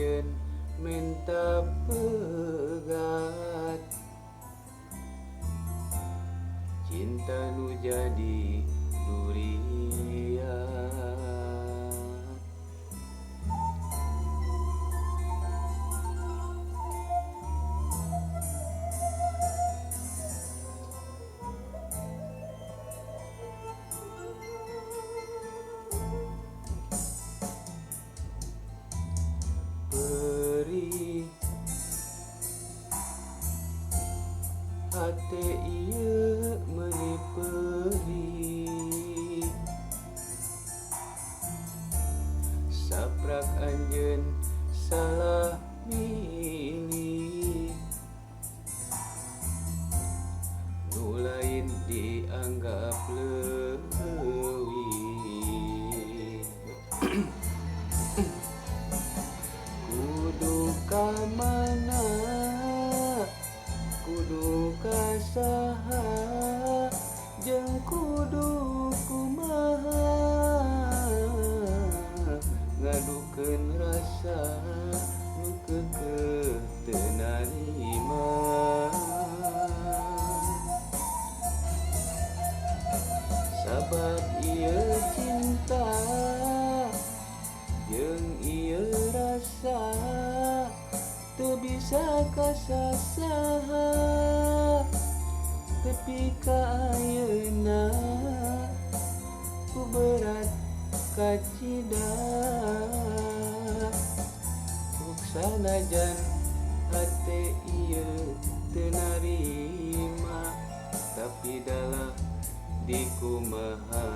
anjeun menta pegat, cinta nu jadi durian. Perih hate ieu meuli perih, saprak anjeun salah milih, nu lain dianggap leuwih. Kudu ka mana, kudu ka saha, jeung kudu kumaha, ngadukeun rasa nu keukeuh teu narima. Sabab ieu cinta jeung ieu rasa teu bisa kasasaha, tepi ka ayeuna ku berat kacida. Uk sanajan hate ieu teu narima, tapi dalah dikumaha.